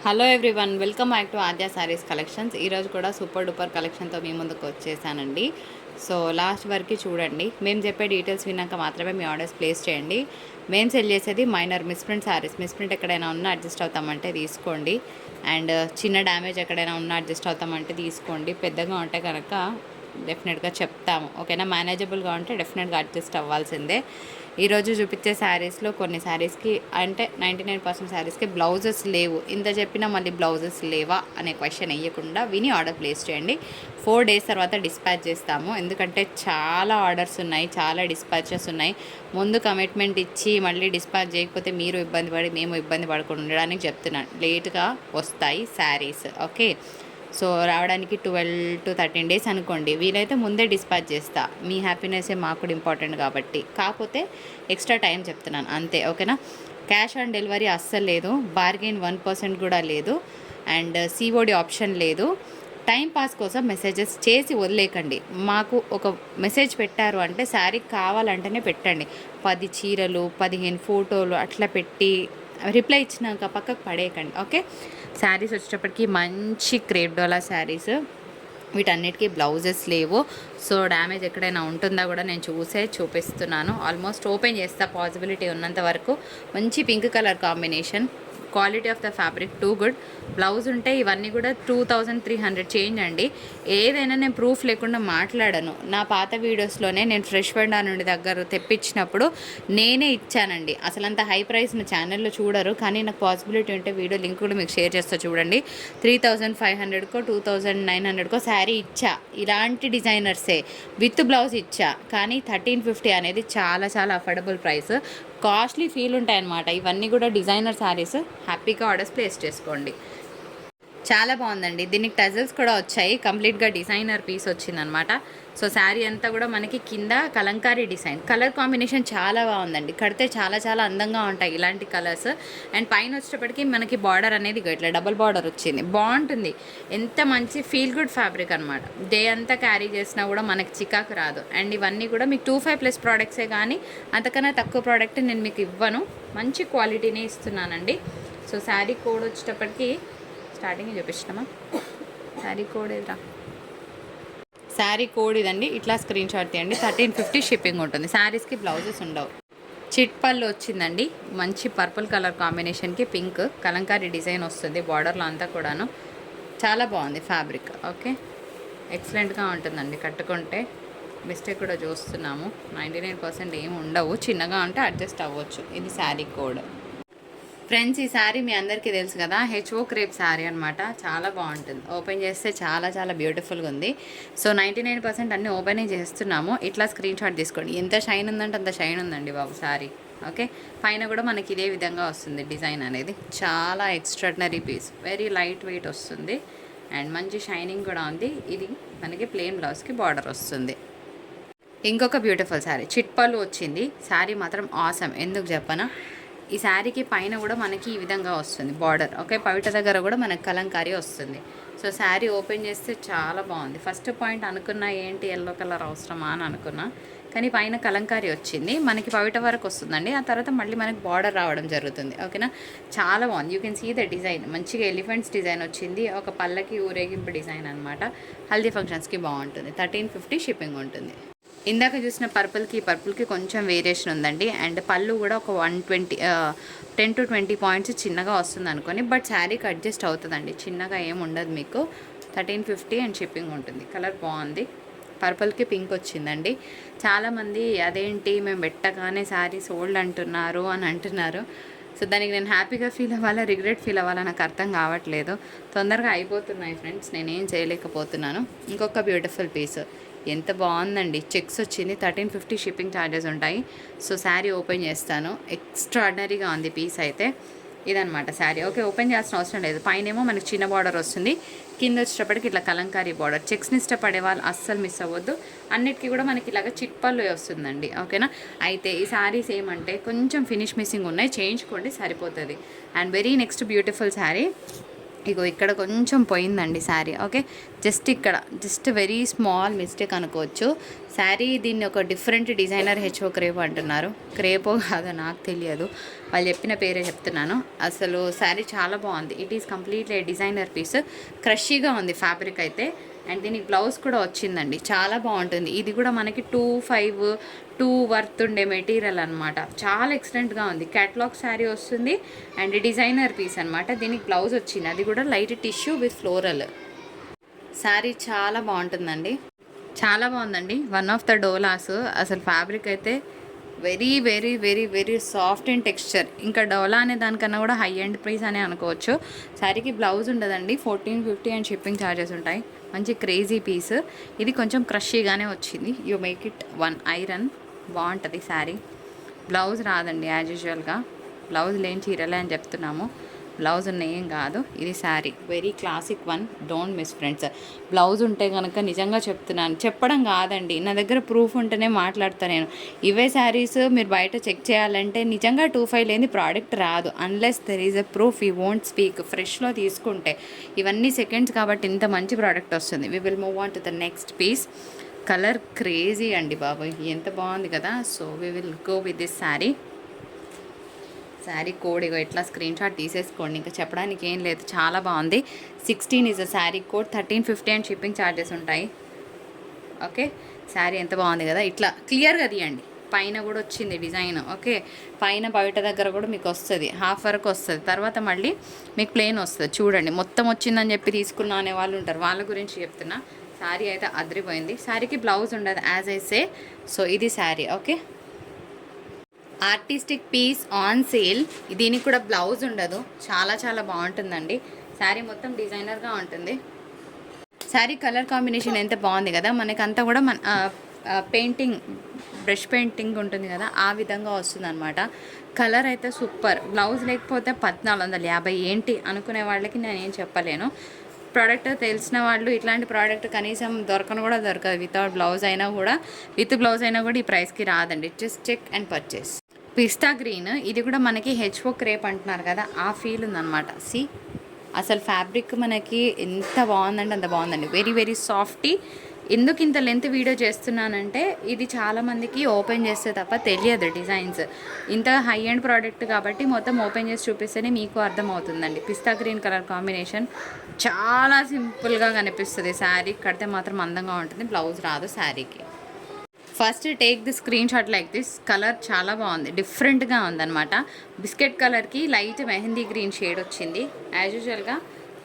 Hello everyone, welcome back to Aadya saris collections. ఈరోజు కూడా super duper కలెక్షన్తో మీ ముందుకు వచ్చేసానండి. సో లాస్ట్ వరకు చూడండి. మేము చెప్పే డీటెయిల్స్ విన్నాక మాత్రమే మీ ఆర్డర్స్ ప్లేస్ చేయండి. మేము సెల్ చేసేది మైనర్ మిస్ప్రింట్ శారీస్. మిస్ప్రింట్ ఎక్కడైనా ఉన్నా అడ్జస్ట్ అవుతామంటే తీసుకోండి. అండ్ చిన్న డ్యామేజ్ ఎక్కడైనా ఉన్నా అడ్జస్ట్ అవుతామంటే తీసుకోండి. పెద్దగా ఉంటే కనుక డెఫినెట్గా చెప్తాము, ఓకేనా. మేనేజబుల్గా ఉంటే డెఫినెట్గా అడ్జస్ట్ అవ్వాల్సిందే. ఈరోజు చూపించే శారీస్లో కొన్ని శారీస్కి అంటే 99% శారీస్కి బ్లౌజెస్ లేవు. ఇంత చెప్పినా మళ్ళీ బ్లౌజెస్ లేవా అనే క్వశ్చన్ వేయకుండా విని ఆర్డర్ ప్లేస్ చేయండి. 4 days తర్వాత డిస్పాచ్ చేస్తాము, ఎందుకంటే చాలా ఆర్డర్స్ ఉన్నాయి, చాలా డిస్పాచెస్ ఉన్నాయి. ముందు కమిట్మెంట్ ఇచ్చి మళ్ళీ డిస్పాచ్ చేయకపోతే మీరు ఇబ్బంది పడి మేము ఇబ్బంది పడకుండా ఉండడానికి చెప్తున్నాను. లేట్గా వస్తాయి శారీస్, ఓకే. సో రావడానికి 12 to 13 days అనుకోండి. వీలైతే ముందే డిస్పాచ్ చేస్తా, మీ హ్యాపీనెస్సే మాకు కూడా ఇంపార్టెంట్ కాబట్టి. కాకపోతే ఎక్స్ట్రా టైం చెప్తున్నాను అంతే, ఓకేనా. క్యాష్ ఆన్ డెలివరీ అస్సలు లేదు, బార్గెన్ 1% కూడా లేదు, అండ్ సిఓడి ఆప్షన్ లేదు. టైం పాస్ కోసం మెసేజెస్ చేసి వదిలేకండి. మాకు ఒక మెసేజ్ పెట్టారు అంటే శారీ కావాలంటేనే పెట్టండి. 10 చీరలు 15 ఫోటోలు అట్లా పెట్టి రిప్లై ఇచ్చినాక పక్కకు పడేయకండి, ఓకే. శారీస్ వచ్చేటప్పటికి మంచి క్రేప్ డోలా శారీస్, వీటన్నిటికీ బ్లౌజెస్ లేవు. సో డ్యామేజ్ ఎక్కడైనా ఉంటుందా కూడా నేను చూపిస్తున్నాను. ఆల్మోస్ట్ ఓపెన్ చేస్తా పాసిబిలిటీ ఉన్నంత వరకు. మంచి pink colour combination, quality of the fabric too good. Blouse ఉంటే ఇవన్నీ కూడా 2300 చేంజ్ అండి. ఏదైనా నేను ప్రూఫ్ లేకుండా మాట్లాడను. నా పాత వీడియోస్లోనే నేను ఫ్రెష్ వెండా నుండి దగ్గర తెప్పించినప్పుడు నేనే ఇచ్చానండి. అసలు అంత హై ప్రైస్ నా ఛానల్లో చూడరు, కానీ నాకు పాసిబిలిటీ ఉంటే వీడియో లింక్ కూడా మీకు షేర్ చేస్తా చూడండి. 3500కో 2900కో శారీ ఇచ్చా, ఇలాంటి డిజైనర్సే విత్ బ్లౌజ్ ఇచ్చా. కానీ 1350 అనేది చాలా చాలా అఫోర్డబుల్ ప్రైస్. కాస్ట్లీ ఫీల్ ఉంటాయన్నమాట. ఇవన్నీ కూడా డిజైనర్ శారీస్. హ్యాపీగా ఆర్డర్స్ ప్లేస్ చేసుకోండి. చాలా బాగుందండి. దీనికి టజల్స్ కూడా వచ్చాయి, కంప్లీట్గా డిజైనర్ పీస్ వచ్చిందనమాట. సో శారీ అంతా కూడా మనకి కింద కలంకారీ డిజైన్, కలర్ కాంబినేషన్ చాలా బాగుందండి. కడితే చాలా చాలా అందంగా ఉంటాయి ఇలాంటి కలర్స్. అండ్ పైన వచ్చేటప్పటికి మనకి బార్డర్ అనేది ఇట్లా డబల్ బార్డర్ వచ్చింది, బాగుంటుంది. ఎంత మంచి ఫీల్ గుడ్ ఫ్యాబ్రిక్ అనమాట. డే అంతా క్యారీ చేసినా కూడా మనకి చికాకు రాదు. అండ్ ఇవన్నీ కూడా మీకు 25+ ప్రోడక్ట్సే, కానీ అంతకన్నా తక్కువ ప్రోడక్ట్ నేను మీకు ఇవ్వను. మంచి క్వాలిటీనే ఇస్తున్నానండి. సో శారీ కోడ్ వచ్చేటప్పటికి స్టార్టింగ్ చూపించినామా, శారీ కోడ్ ఇదా, శారీ కోడ్ ఇదండి. ఇట్లా స్క్రీన్ షాట్ తీయండి. 1350 షిప్పింగ్ ఉంటుంది. శారీస్కి బ్లౌజెస్ ఉండవు. చిట్ పళ్ళు వచ్చిందండి, మంచి పర్పుల్ కలర్ కాంబినేషన్కి పింక్ కలంకారీ డిజైన్ వస్తుంది బార్డర్లో అంతా కూడాను. చాలా బాగుంది ఫ్యాబ్రిక్, ఓకే. ఎక్సలెంట్గా ఉంటుందండి కట్టుకుంటే. మిస్టేక్ కూడా చూస్తున్నాము, 99% ఏమి ఉండవు. చిన్నగా ఉంటే అడ్జస్ట్ అవ్వచ్చు. ఇది శారీ కోడ్. ఫ్రెండ్స్, ఈ శారీ మీ అందరికీ తెలుసు కదా, హెచ్ఓ క్రేప్ శారీ అనమాట. చాలా బాగుంటుంది. ఓపెన్ చేస్తే చాలా చాలా బ్యూటిఫుల్గా ఉంది. సో 99% అన్నీ ఓపెనింగ్ చేస్తున్నాము. ఇట్లా స్క్రీన్ షాట్ తీసుకోండి. ఎంత షైన్ ఉందంటే అంత షైన్ ఉందండి బాబు శారీ, ఓకే. పైన కూడా మనకి ఇదే విధంగా వస్తుంది డిజైన్ అనేది. చాలా extraordinary piece, very light weight వస్తుంది అండ్ మంచి షైనింగ్ కూడా ఉంది. ఇది మనకి ప్లెయిన్ బ్లౌజ్కి బార్డర్ వస్తుంది. ఇంకొక బ్యూటిఫుల్ శారీ, చిట్పల్లు వచ్చింది. శారీ మాత్రం ఆసమ్, ఎందుకు చెప్పనా. ఈ శారీకి పైన కూడా మనకి ఈ విధంగా వస్తుంది బార్డర్, ఓకే. పవిట దగ్గర కూడా మనకి కలంకారీ వస్తుంది. సో శారీ ఓపెన్ చేస్తే చాలా బాగుంది. ఫస్ట్ పాయింట్ అనుకున్నా ఏంటి ఎల్లో కలర్ అవసరమా అని అనుకున్నా, కానీ పైన కలంకారీ వచ్చింది. మనకి పవిట వరకు వస్తుందండి. ఆ తర్వాత మళ్ళీ మనకి బార్డర్ రావడం జరుగుతుంది, ఓకేనా. చాలా బాగుంది. You can see the design. మంచిగా ఎలిఫెంట్స్ డిజైన్ వచ్చింది. ఒక పళ్ళకి ఊరేగింపు డిజైన్ అనమాట. హల్దీ ఫంక్షన్స్కి బాగుంటుంది. 1350 షిప్పింగ్ ఉంటుంది. ఇందాక చూసిన పర్పుల్కి కొంచెం వేరియేషన్ ఉందండి. అండ్ పళ్ళు కూడా ఒక 10 to 20 పాయింట్స్ చిన్నగా వస్తుంది అనుకోని, బట్ శారీకి అడ్జస్ట్ అవుతుందండి. చిన్నగా ఏమి ఉండదు మీకు. 1350 అండ్ షిప్పింగ్ ఉంటుంది. కలర్ బాగుంది. పర్పుల్కి పింక్ వచ్చిందండి. చాలామంది అదేంటి మేము పెట్టగానే శారీ సోల్డ్ అంటున్నారు అని అంటున్నారు. సో దానికి నేను హ్యాపీగా ఫీల్ అవ్వాలా, రిగ్రెట్ ఫీల్ అవ్వాలా నాకు అర్థం కావట్లేదు. తొందరగా అయిపోతున్నాయి ఫ్రెండ్స్, నేనేం చేయలేకపోతున్నాను. ఇంకొక బ్యూటిఫుల్ పీస్, ఎంత బాగుందండి. చెక్స్ వచ్చింది. 1350 షిప్పింగ్ ఛార్జెస్ ఉంటాయి. సో శారీ ఓపెన్ చేస్తాను. ఎక్స్ట్రాడినరీగా ఉంది పీస్ అయితే. ఇదనమాట శారీ, ఓకే. ఓపెన్ చేయాల్సిన అవసరం లేదు. పైనేమో మనకి చిన్న బార్డర్ వస్తుంది, కింద వచ్చేటప్పటికి ఇట్లా కలంకారీ బార్డర్. చెక్స్ని ఇష్టపడే వాళ్ళు అస్సలు మిస్ అవ్వద్దు. అన్నిటికీ కూడా మనకి ఇలాగ చిట్పళ్ళు వస్తుందండి, ఓకేనా. అయితే ఈ శారీస్ ఏమంటే కొంచెం ఫినిష్ మిస్సింగ్ ఉన్నాయి, చేయించుకోండి సరిపోతుంది. And very next beautiful sari, ఇగో ఇక్కడ కొంచెం పోయిందండి sari. Okay, just very small mistake అనుకోవచ్చు. శారీ దీన్ని ఒక డిఫరెంట్ డిజైనర్ హెచ్ఓ క్రేప్ అంటున్నారు. క్రేపో కాదో నాకు తెలియదు, వాళ్ళు చెప్పిన పేరే చెప్తున్నాను. అసలు శారీ చాలా బాగుంది. It is completely designer piece. క్రషీగా ఉంది ఫ్యాబ్రిక్ అయితే. అండ్ దీనికి బ్లౌజ్ కూడా వచ్చిందండి, చాలా బాగుంటుంది. ఇది కూడా మనకి 2 వర్త్ ఉండే మెటీరియల్ అనమాట. చాలా ఎక్సలెంట్గా ఉంది. క్యాటలాగ్ శారీ వస్తుంది అండ్ డిజైనర్ పీస్ అనమాట. దీనికి బ్లౌజ్ వచ్చింది, అది కూడా light tissue with floral. Sari చాలా బాగుంటుందండి, చాలా బాగుందండి. One of the Doulos. అసలు ఫ్యాబ్రిక్ అయితే very very very very soft and texture. ఇంకా డోలా అనే దానికన్నా కూడా హై ఎండ్ ప్రైస్ అనే అనుకోవచ్చు. శారీకి బ్లౌజ్ ఉండదండి, 1450 అండ్ షిప్పింగ్ ఛార్జెస్ ఉంటాయి. మంచి క్రేజీ పీస్. ఇది కొంచెం క్రషీగానే వచ్చింది. You make it 1 iron. బాగుంటుంది శారీ. బ్లౌజ్ రాదండి యాజ్ యూజువల్గా. బ్లౌజ్ లేని చీరలే అని చెప్తున్నాము, బ్లౌజ్ ఉన్న ఏం కాదు. ఇది sari very classic one. Don't miss friends. Blouse ఉంటే కనుక నిజంగా చెప్తున్నాను, చెప్పడం కాదండి, నా దగ్గర ప్రూఫ్ ఉంటేనే మాట్లాడతాను నేను. ఇవే శారీస్ మీరు బయట చెక్ చేయాలంటే నిజంగా 25 లేని ప్రోడక్ట్ రాదు. Unless there is a proof you won't speak. ఫ్రెష్లో తీసుకుంటే ఇవన్నీ సెకండ్స్ కాబట్టి ఇంత మంచి ప్రోడక్ట్ వస్తుంది. We will move on to the next piece. Colour crazy అండి బాబోయ్, ఎంత బాగుంది కదా. So we will go with this sari. Sari code ఇగో ఇట్లా స్క్రీన్ షాట్ తీసేసుకోండి, ఇంకా చెప్పడానికి ఏం లేదు, చాలా బాగుంది. 16 is a sari code. 1350 and shipping charges ఉంటాయి. ఓకే, శారీ ఎంత బాగుంది కదా. ఇట్లా క్లియర్గా తీయండి. పైన కూడా వచ్చింది డిజైన్. ఓకే, పైన బయట దగ్గర కూడా మీకు వస్తుంది, హాఫ్ వరకు వస్తుంది. తర్వాత మళ్ళీ మీకు ప్లెయిన్ వస్తుంది. చూడండి, మొత్తం వచ్చిందని చెప్పి తీసుకున్నా అనే వాళ్ళు ఉంటారు, వాళ్ళ గురించి చెప్తున్నా. శారీ అయితే అదిరిపోయింది. శారీకి బ్లౌజ్ ఉండదు యాజ్ ఐ సే. సో ఇది sari. Okay, artistic piece on sale. దీనికి కూడా బ్లౌజ్ ఉండదు, చాలా చాలా బాగుంటుందండి. శారీ మొత్తం డిజైనర్గా ఉంటుంది. శారీ కలర్ కాంబినేషన్ ఎంత బాగుంది కదా. మనకంతా కూడా పెయింటింగ్, బ్రష్ పెయింటింగ్ ఉంటుంది కదా, ఆ విధంగా వస్తుంది అనమాట. కలర్ అయితే సూపర్. బ్లౌజ్ లేకపోతే 1450 ఏంటి అనుకునే వాళ్ళకి నేను ఏం చెప్పలేను. ప్రోడక్ట్ తెలిసిన వాళ్ళు ఇట్లాంటి ప్రోడక్ట్ కనీసం దొరకను కూడా దొరకదు. వితౌట్ బ్లౌజ్ అయినా కూడా, విత్ బ్లౌజ్ అయినా కూడా ఈ ప్రైస్కి రాదండి. Just check and purchase. పిస్తా గ్రీన్. ఇది కూడా మనకి హెచ్ఓ క్రేప్ అంటున్నారు కదా, ఆ ఫీల్ ఉందన్నమాట. సి అసలు ఫ్యాబ్రిక్ మనకి ఎంత బాగుందంటే అంత బాగుందండి. Very very softy. ఎందుకు ఇంత లెంత్ వీడియో చేస్తున్నానంటే ఇది చాలామందికి ఓపెన్ చేస్తే తప్ప తెలియదు డిజైన్స్. ఇంత హై ఎండ్ ప్రోడక్ట్ కాబట్టి మొత్తం ఓపెన్ చేసి చూపిస్తేనే మీకు అర్థమవుతుందండి. పిస్తా గ్రీన్ కలర్ కాంబినేషన్ చాలా సింపుల్గా కనిపిస్తుంది. శారీ కడితే మాత్రం అందంగా ఉంటుంది. బ్లౌజ్ రాదు శారీకి. First take the screen shot like this. Colour చాలా బాగుంది, డిఫరెంట్గా ఉందన్నమాట. బిస్కెట్ కలర్కి లైట్ మెహందీ గ్రీన్ షేడ్ వచ్చింది. యాజ్ యూజువల్గా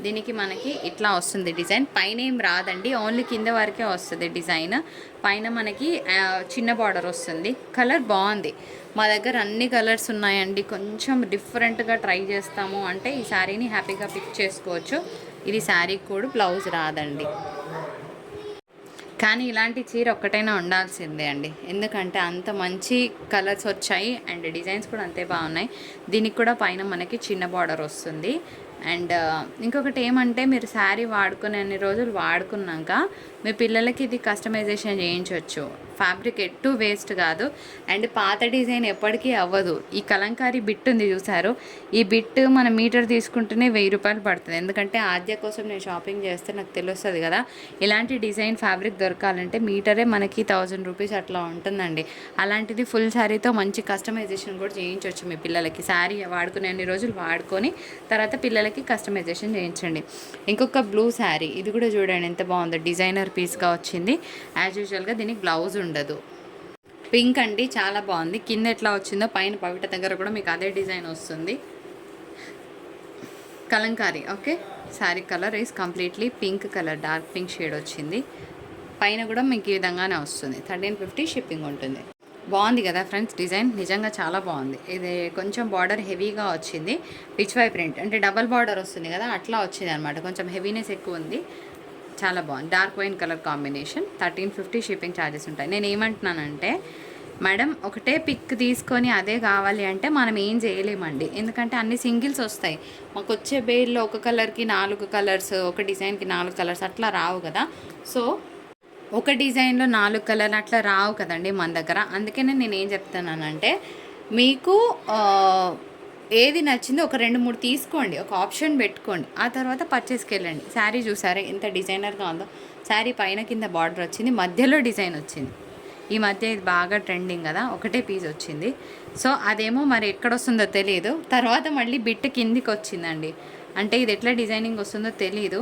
దీనికి మనకి ఇట్లా వస్తుంది డిజైన్. పైన ఏం రాదండి, ఓన్లీ కింద వరకే వస్తుంది డిజైన్. పైన మనకి చిన్న బార్డర్ వస్తుంది. కలర్ బాగుంది. మా దగ్గర అన్ని కలర్స్ ఉన్నాయండి. కొంచెం డిఫరెంట్గా ట్రై చేస్తాము అంటే ఈ శారీని హ్యాపీగా పిక్ చేసుకోవచ్చు. ఇది శారీ కోడ్. బ్లౌజ్ రాదండి. కానీ ఇలాంటి చీర ఒక్కటైనా ఉండాల్సిందే అండి, ఎందుకంటే అంత మంచి కలర్స్ వచ్చాయి అండ్ డిజైన్స్ కూడా అంతే బాగున్నాయి. దీనికి కూడా పైన మనకి చిన్న బార్డర్ వస్తుంది. అండ్ ఇంకొకటి ఏమంటే మీరు శారీ వాడుకునే అన్ని రోజులు వాడుకున్నాక మీ పిల్లలకి ఇది కస్టమైజేషన్ చేయించవచ్చు. ఫ్యాబ్రిక్ ఎటు వేస్ట్ కాదు అండ్ పాత డిజైన్ ఎప్పటికీ అవ్వదు. ఈ కలంకారీ బిట్ ఉంది చూసారు, ఈ బిట్ మన మీటర్ తీసుకుంటేనే 1000 రూపాయలు పడుతుంది. ఎందుకంటే ఆద్య కోసం నేను షాపింగ్ చేస్తే నాకు తెలుస్తుంది కదా, ఇలాంటి డిజైన్ ఫ్యాబ్రిక్ దొరకాలంటే మీటరే మనకి 1000 రూపీస్ అట్లా ఉంటుందండి. అలాంటిది ఫుల్ శారీతో మంచి కస్టమైజేషన్ కూడా చేయించవచ్చు మీ పిల్లలకి. శారీ వాడుకునే అన్ని రోజులు వాడుకొని తర్వాత పిల్లలకి కస్టమైజేషన్ చేయించండి. ఇంకొక బ్లూ శారీ, ఇది కూడా చూడండి ఎంత బాగుందో, డిజైనర్ పీస్గా వచ్చింది. యాజ్ యూజువల్గా దీనికి బ్లౌజ్ ఉండదు. పింక్ అండి, చాలా బాగుంది. కింద ఎట్లా వచ్చిందో పైన పవిట దగ్గర కూడా మీకు అదే డిజైన్ వస్తుంది. Kalamkari. Okay, sari colour is completely pink colour, dark pink shade వచ్చింది. పైన కూడా మీకు ఈ విధంగానే వస్తుంది. 1350 షిప్పింగ్ ఉంటుంది. బాగుంది కదా ఫ్రెండ్స్, డిజైన్ నిజంగా చాలా బాగుంది. ఇది కొంచెం బార్డర్ హెవీగా వచ్చింది. పిచ్ వై ప్రింట్ అంటే డబల్ బార్డర్ వస్తుంది కదా, అట్లా వచ్చింది అనమాట. కొంచెం హెవీనెస్ ఎక్కువ ఉంది. చాలా బాగుంది. Dark wine colour combination. 1350 shipping charges ఉంటాయి. నేను ఏమంటున్నానంటే మేడం ఒకటే పిక్ తీసుకొని అదే కావాలి అంటే మనం ఏం చేయలేమండి, ఎందుకంటే అన్ని సింగిల్స్ వస్తాయి. మాకు వచ్చే బేల్లో ఒక కలర్కి 4 కలర్స్, ఒక డిజైన్కి 4 కలర్స్ అట్లా రావు కదా. సో ఒక డిజైన్లో 4 కలర్లు అట్లా రావు కదండి మన దగ్గర. అందుకనే నేను ఏం చెప్తున్నానంటే మీకు ఏది నచ్చిందో ఒక 2-3 తీసుకోండి, ఒక ఆప్షన్ పెట్టుకోండి, ఆ తర్వాత పర్చేస్కి వెళ్ళండి. శారీ చూసారా ఎంత డిజైనర్గా ఉందో. శారీ పైన కింద బార్డర్ వచ్చింది, మధ్యలో డిజైన్ వచ్చింది. ఈ మధ్య ఇది బాగా ట్రెండింగ్ కదా, ఒకటే పీస్ వచ్చింది. సో అదేమో మరి ఎక్కడొస్తుందో తెలియదు. తర్వాత మళ్ళీ బిట్ కిందికి వచ్చిందండి, అంటే ఇది ఎట్లా డిజైనింగ్ వస్తుందో తెలియదు.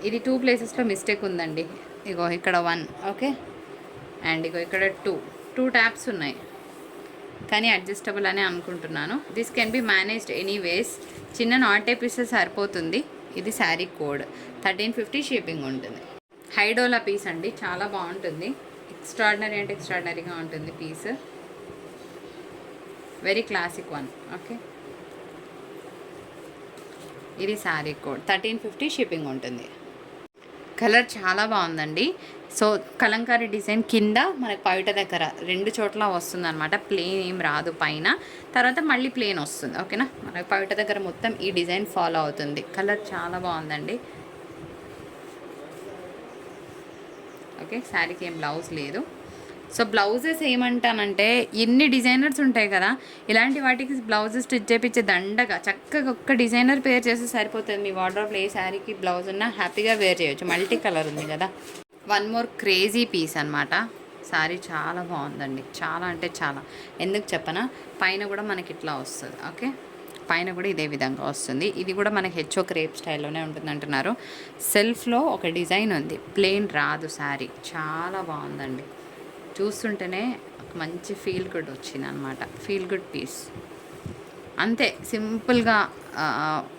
ఇది 2 ప్లేసెస్లో మిస్టేక్ ఉందండి. ఇగో ఇక్కడ 1, ఓకే, అండ్ ఇగో ఇక్కడ 2 ట్యాప్స్ ఉన్నాయి, కానీ అడ్జస్టబుల్ అని అనుకుంటున్నాను. This can be managed anyways. చిన్న నాటే పీసెస్ సరిపోతుంది. ఇది శారీ కోడ్ 1350 షిప్పింగ్ ఉంటుంది. హైడోలా పీస్ అండి, చాలా బాగుంటుంది. ఎక్స్ట్రాడినరీ అంటే ఎక్స్ట్రాడినరీగా ఉంటుంది piece. Very classic one, okay. ఇది శారీ కోడ్ 1350 షిప్పింగ్ ఉంటుంది. కలర్ చాలా బాగుందండి. సో కలంకారీ డిజైన్ కింద మనకి పైట దగ్గర 2 చోట్ల వస్తుంది అనమాట. ప్లేన్ ఏం రాదు పైన, తర్వాత మళ్ళీ ప్లేన్ వస్తుంది, ఓకేనా. మనకి పైట దగ్గర మొత్తం ఈ డిజైన్ ఫాలో అవుతుంది. కలర్ చాలా బాగుందండి. ఓకే, శారీకి ఏం బ్లౌజ్ లేదు. సో బ్లౌజెస్ ఏమంటానంటే, ఎన్ని డిజైనర్స్ ఉంటాయి కదా, ఇలాంటి వాటికి బ్లౌజెస్ స్టిచ్ చేయించే దండగా చక్కగా ఒక్క డిజైనర్ పేర్ చేస్తే సరిపోతుంది. మీ వార్డ్రోబ్లో ఏ శారీకి బ్లౌజ్ ఉన్నా హ్యాపీగా వేర్ చేయొచ్చు. మల్టీ కలర్ ఉంది కదా. 1 మోర్ క్రేజీ పీస్ అనమాట. శారీ చాలా బాగుందండి, చాలా అంటే చాలా. ఎందుకు చెప్పనా, పైన కూడా మనకి ఇట్లా వస్తుంది, ఓకే. పైన కూడా ఇదే విధంగా వస్తుంది. ఇది కూడా మనకి హెచ్ఓ క్రేప్ స్టైల్లోనే ఉంటుంది అంటున్నారు. సెల్ఫ్లో ఒక డిజైన్ ఉంది, ప్లెయిన్ రాదు శారీ. చాలా బాగుందండి, చూస్తుంటేనే మంచి ఫీల్ గుడ్ వచ్చింది అనమాట. ఫీల్ గుడ్ పీస్ అంతే, సింపుల్గా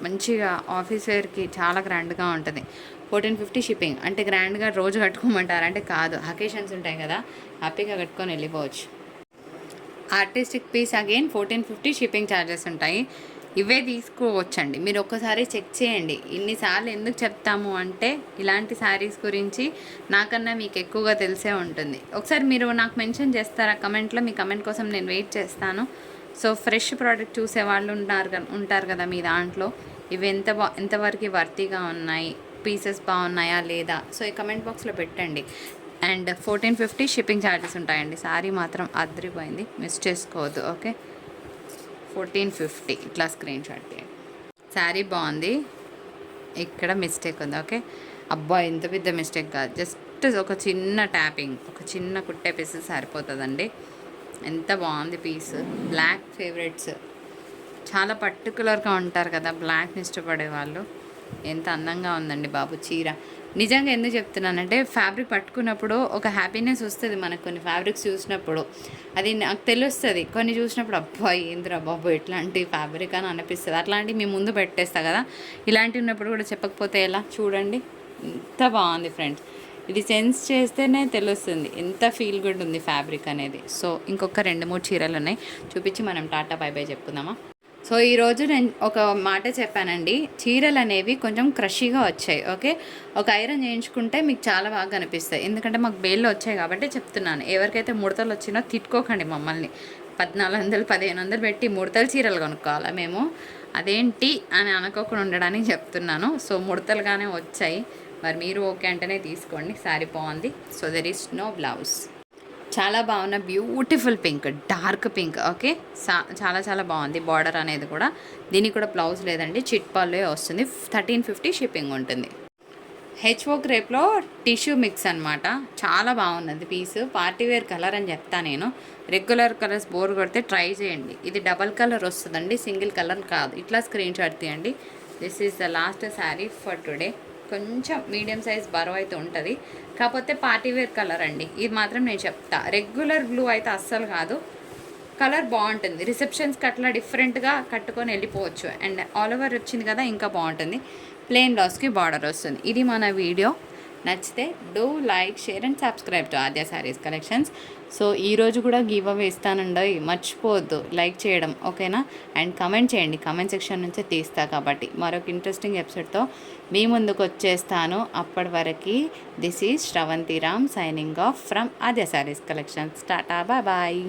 మంచిగా ఆఫీస్ వేర్కి చాలా గ్రాండ్గా ఉంటుంది. 1450 షిప్పింగ్. అంటే గ్రాండ్గా రోజు కట్టుకోమంటారు అంటే కాదు, అకేషన్స్ ఉంటాయి కదా, హ్యాపీగా కట్టుకొని వెళ్ళిపోవచ్చు. Artistic piece again 1450 shipping charges ఉంటాయి. ఇవే తీసుకోవచ్చండి. మీరు ఒక్కసారి చెక్ చేయండి. ఇన్నిసార్లు ఎందుకు చెప్తాము అంటే, ఇలాంటి శారీస్ గురించి నాకన్నా మీకు ఎక్కువగా తెలిసే ఉంటుంది. ఒకసారి మీరు నాకు మెన్షన్ చేస్తారా కమెంట్లో? మీ కమెంట్ కోసం నేను వెయిట్ చేస్తాను. సో ఫ్రెష్ ప్రోడక్ట్ చూసే వాళ్ళు ఉంటారు కదా మీ దాంట్లో. ఇవి ఎంతవరకు వర్తీగా ఉన్నాయి, పీసెస్ బాగున్నాయా లేదా, సో ఈ కమెంట్ బాక్స్లో పెట్టండి. అండ్ 1450 షిప్పింగ్ ఛార్జెస్ ఉంటాయండి. శారీ మాత్రం అదిరిపోయింది, మిస్ చేసుకోవద్దు, ఓకే. 1450 ఇట్లా స్క్రీన్ షాట్ తీయండి. శారీ బాగుంది, ఇక్కడ మిస్టేక్ ఉంది, ఓకే. అబ్బా ఎంత పెద్ద మిస్టేక్ కాదు, జస్ట్ ఒక చిన్న ట్యాపింగ్, ఒక చిన్న కుట్టే పీస్ సరిపోతుందండి. ఎంత బాగుంది పీస్. బ్లాక్ ఫేవరెట్స్ చాలా పర్టికులర్గా ఉంటారు కదా బ్లాక్ని ఇష్టపడే వాళ్ళు. ఎంత అందంగా ఉందండి బాబు చీర. నిజంగా ఎందుకు చెప్తున్నానంటే, ఫ్యాబ్రిక్ పట్టుకున్నప్పుడు ఒక హ్యాపీనెస్ వస్తుంది మనకు. కొన్ని ఫ్యాబ్రిక్స్ చూసినప్పుడు అది నాకు తెలుస్తుంది, కొన్ని చూసినప్పుడు అబ్బా ఏందిరా బాబు ఇట్లాంటి ఫ్యాబ్రిక్ అని అనిపిస్తుంది. అట్లాంటివి మీ ముందు పెట్టేస్తా కదా, ఇలాంటివి ఉన్నప్పుడు కూడా చెప్పకపోతే ఎలా. చూడండి ఎంత బాగుంది ఫ్రెండ్స్. ఇది సెన్స్ చేస్తేనే తెలుస్తుంది ఎంత ఫీల్ గుడ్ ఉంది ఫ్యాబ్రిక్ అనేది. సో ఇంకొక 2-3 చీరలు ఉన్నాయి, చూపించి మనం టాటా బై బై చెప్పుకుందామా. సో ఈరోజు నేను ఒక మాట చెప్పానండి, చీరలు అనేవి కొంచెం క్రషీగా వచ్చాయి, ఓకే. ఒక ఐరన్ చేయించుకుంటే మీకు చాలా బాగా అనిపిస్తాయి. ఎందుకంటే మాకు బేల్లో వచ్చాయి కాబట్టి చెప్తున్నాను. ఎవరికైతే ముడతలు వచ్చినా తిట్టుకోకండి మమ్మల్ని. 1400 1500 పెట్టి ముడతల చీరలు కొనుక్కోవాలా మేము, అదేంటి అని అనుకోకుండా ఉండడానికి చెప్తున్నాను. సో ముడతలుగానే వచ్చాయి, మరి మీరు ఓకే అంటేనే తీసుకోండి. శారీ బాగుంది. So there is no blouse. చాలా బాగున్న beautiful pink, dark pink, okay. చాలా చాలా బాగుంది. బార్డర్ అనేది కూడా, దీనికి కూడా బ్లౌజ్ లేదండి, చిట్ పళ్ళే వస్తుంది. 1350 షిప్పింగ్ ఉంటుంది. హెచ్ఓ క్రేప్లో టిష్యూ మిక్స్ అనమాట. చాలా బాగున్నది పీస్. పార్టీవేర్ కలర్ అని చెప్తా నేను. రెగ్యులర్ కలర్స్ బోర్ కొడితే ట్రై చేయండి. ఇది డబల్ కలర్ వస్తుందండి, సింగిల్ కలర్ కాదు. ఇట్లా స్క్రీన్ షాట్ తీయండి. This is the last sari for today. కొంచెం మీడియం సైజ్ బరువు అయితే ఉంటుంది, కాకపోతే పార్టీవేర్ కలర్ అండి. ఇది మాత్రం నేను చెప్తా, రెగ్యులర్ బ్లూ అయితే అస్సలు కాదు. కలర్ బాగుంటుంది, రిసెప్షన్స్కి అట్లా డిఫరెంట్గా కట్టుకొని వెళ్ళిపోవచ్చు. అండ్ ఆల్ ఓవర్ వచ్చింది కదా, ఇంకా బాగుంటుంది. ప్లెయిన్ బ్లౌజ్కి బార్డర్ వస్తుంది. ఇది మన వీడియో. నచ్చితే do like, share and subscribe to Aadya saris collections. So ఈరోజు కూడా గివ్ అవే ఇస్తానండి, మర్చిపోవద్దు లైక్ చేయడం, ఓకేనా. అండ్ కమెంట్ చేయండి, కమెంట్ సెక్షన్ నుంచే తీస్తా కాబట్టి. మరొక ఇంట్రెస్టింగ్ ఎపిసోడ్తో మీ ముందుకు వచ్చేస్తాను. అప్పటి వరకు this is Sravanthi Ram signing off from Aadya saris collections. Tata, bye bye.